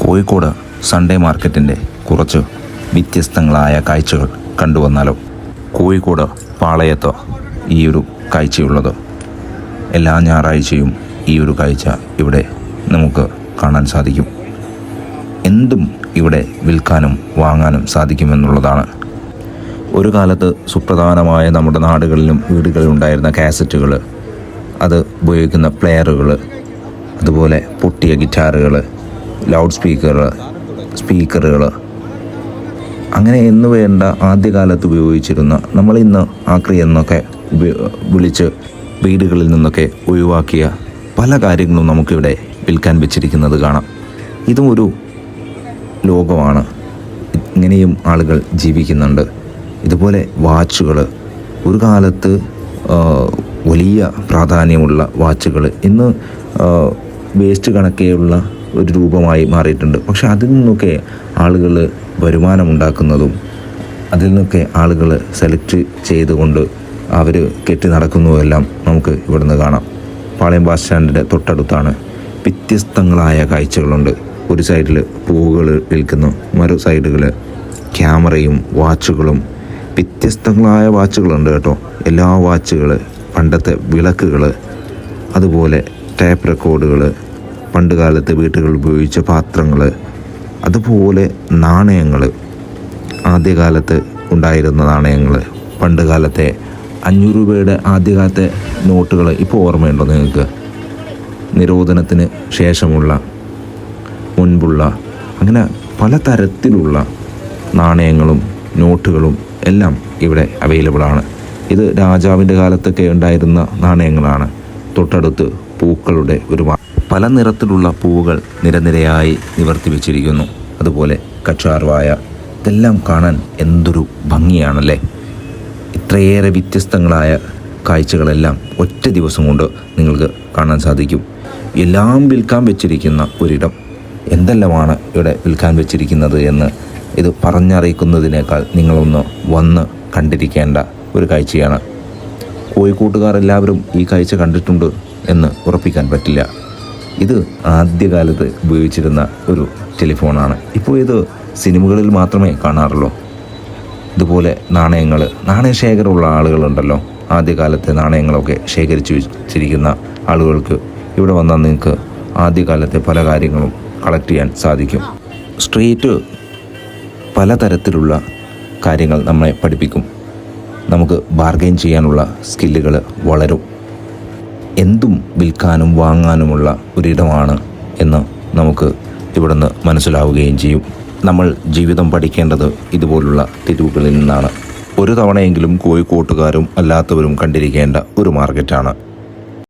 Kozhikode Sunday മാർക്കറ്റിൻ്റെ കുറച്ച് വ്യത്യസ്തങ്ങളായ കാഴ്ചകൾ കണ്ടുവന്നാലോ? കോഴിക്കോട് പാളയത്ത് ഈ ഒരു കാഴ്ചയുള്ളത്. എല്ലാ ഞായറാഴ്ചയും ഈ ഒരു കാഴ്ച ഇവിടെ നമുക്ക് കാണാൻ സാധിക്കും. എന്തും ഇവിടെ വിൽക്കാനും വാങ്ങാനും സാധിക്കുമെന്നുള്ളതാണ്. ഒരു കാലത്ത് സുപ്രധാനമായ നമ്മുടെ നാടുകളിലും വീടുകളിലും ഉണ്ടായിരുന്ന കാസറ്റുകൾ, അത് ഉപയോഗിക്കുന്ന പ്ലെയറുകൾ, അതുപോലെ പൊട്ടിയ ഗിറ്റാറുകൾ, ലൗഡ് സ്പീക്കറുകൾ, അങ്ങനെ എന്ന് വേണ്ട ആദ്യകാലത്ത് ഉപയോഗിച്ചിരുന്ന, നമ്മളിന്ന് ആക്രി എന്നൊക്കെ വിളിച്ച് വീടുകളിൽ നിന്നൊക്കെ ഒഴിവാക്കിയ പല കാര്യങ്ങളും നമുക്കിവിടെ വിൽക്കാൻ വെച്ചിരിക്കുന്നത് കാണാം. ഇതും ഒരു ലോകമാണ്. ഇങ്ങനെയും ആളുകൾ ജീവിക്കുന്നുണ്ട്. ഇതുപോലെ വാച്ചുകൾ, ഒരു കാലത്ത് വലിയ പ്രാധാന്യമുള്ള വാച്ചുകൾ ഇന്ന് വേസ്റ്റ് കണക്കെയുള്ള ഒരു രൂപമായി മാറിയിട്ടുണ്ട്. പക്ഷെ അതിൽ നിന്നൊക്കെ ആളുകൾ വരുമാനമുണ്ടാക്കുന്നതും അതിൽ നിന്നൊക്കെ ആളുകൾ സെലക്ട് ചെയ്തുകൊണ്ട് അവർ കെട്ടി നടക്കുന്നതുമെല്ലാം നമുക്ക് ഇവിടുന്ന് കാണാം. പാളയം ബസ് സ്റ്റാൻഡിൻ്റെ തൊട്ടടുത്താണ്. വ്യത്യസ്തങ്ങളായ കാഴ്ചകളുണ്ട്. ഒരു സൈഡിൽ പൂവുകൾ വിൽക്കുന്നു, മറു സൈഡുകൾ ക്യാമറയും വാച്ചുകളും. വ്യത്യസ്തങ്ങളായ വാച്ചുകളുണ്ട് കേട്ടോ. എല്ലാ വാച്ചുകൾ, പണ്ടത്തെ വിളക്കുകൾ, അതുപോലെ ടേപ്പ് റെക്കോർഡുകൾ, പണ്ട് കാലത്ത് വീട്ടുകളിൽ ഉപയോഗിച്ച പാത്രങ്ങൾ, അതുപോലെ നാണയങ്ങൾ, ആദ്യകാലത്ത് ഉണ്ടായിരുന്ന നാണയങ്ങൾ, പണ്ട് കാലത്തെ 500 രൂപയുടെ ആദ്യകാലത്തെ നോട്ടുകൾ ഇപ്പോൾ ഓർമ്മയുണ്ടോ നിങ്ങൾക്ക്? നിരോധനത്തിന് ശേഷമുള്ള, മുൻപുള്ള, അങ്ങനെ പലതരത്തിലുള്ള നാണയങ്ങളും നോട്ടുകളും എല്ലാം ഇവിടെ അവൈലബിളാണ്. ഇത് രാജാവിൻ്റെ കാലത്തൊക്കെ ഉണ്ടായിരുന്ന നാണയങ്ങളാണ്. തൊട്ടടുത്ത് പൂക്കളുടെ പല നിറത്തിലുള്ള പൂവുകൾ നിരനിരയായി നിവർത്തി വെച്ചിരിക്കുന്നു. അതുപോലെ കച്ചാർവായ, ഇതെല്ലാം കാണാൻ എന്തൊരു ഭംഗിയാണല്ലേ! ഇത്രയേറെ വ്യത്യസ്തങ്ങളായ കാഴ്ചകളെല്ലാം ഒറ്റ ദിവസം കൊണ്ട് നിങ്ങൾക്ക് കാണാൻ സാധിക്കും. എല്ലാം വിൽക്കാൻ വെച്ചിരിക്കുന്ന ഒരിടം. എന്തെല്ലാമാണ് ഇവിടെ വിൽക്കാൻ വെച്ചിരിക്കുന്നത് എന്ന് ഇത് പറഞ്ഞറിയിക്കുന്നതിനേക്കാൾ നിങ്ങളൊന്ന് വന്ന് കണ്ടിരിക്കേണ്ട ഒരു കാഴ്ചയാണ്. കോഴിക്കോട്ടുകാർ എല്ലാവരും ഈ കാഴ്ച കണ്ടിട്ടുണ്ട് എന്ന് ഉറപ്പിക്കാൻ പറ്റില്ല. ഇത് ആദ്യകാലത്ത് ഉപയോഗിച്ചിരുന്ന ഒരു ടെലിഫോണാണ്. ഇപ്പോൾ ഇത് സിനിമകളിൽ മാത്രമേ കാണാറുള്ളൂ. ഇതുപോലെ നാണയശേഖരമുള്ള ആളുകളുണ്ടല്ലോ, ആദ്യകാലത്തെ നാണയങ്ങളൊക്കെ ശേഖരിച്ചു വെച്ചിരിക്കുന്ന ആളുകൾക്ക് ഇവിടെ വന്നാൽ നിങ്ങൾക്ക് ആദ്യകാലത്തെ പല കാര്യങ്ങളും കളക്ട് ചെയ്യാൻ സാധിക്കും. സ്ട്രീറ്റ് പലതരത്തിലുള്ള കാര്യങ്ങൾ നമ്മളെ പഠിപ്പിക്കും. നമുക്ക് ബാർഗെയിൻ ചെയ്യാനുള്ള സ്കില്ലുകൾ വളരും. എന്തും വിൽക്കാനും വാങ്ങാനുമുള്ള ഒരിടമാണ് എന്ന് നമുക്ക് ഇവിടുന്ന് മനസ്സിലാവുകയും ചെയ്യും. നമ്മൾ ജീവിതം പഠിക്കേണ്ടത് ഇതുപോലുള്ള തെരുവുകളിൽ നിന്നാണ്. ഒരു തവണയെങ്കിലും കോഴിക്കോട്ടുകാരും അല്ലാത്തവരും കണ്ടിരിക്കേണ്ട ഒരു മാർക്കറ്റാണ്.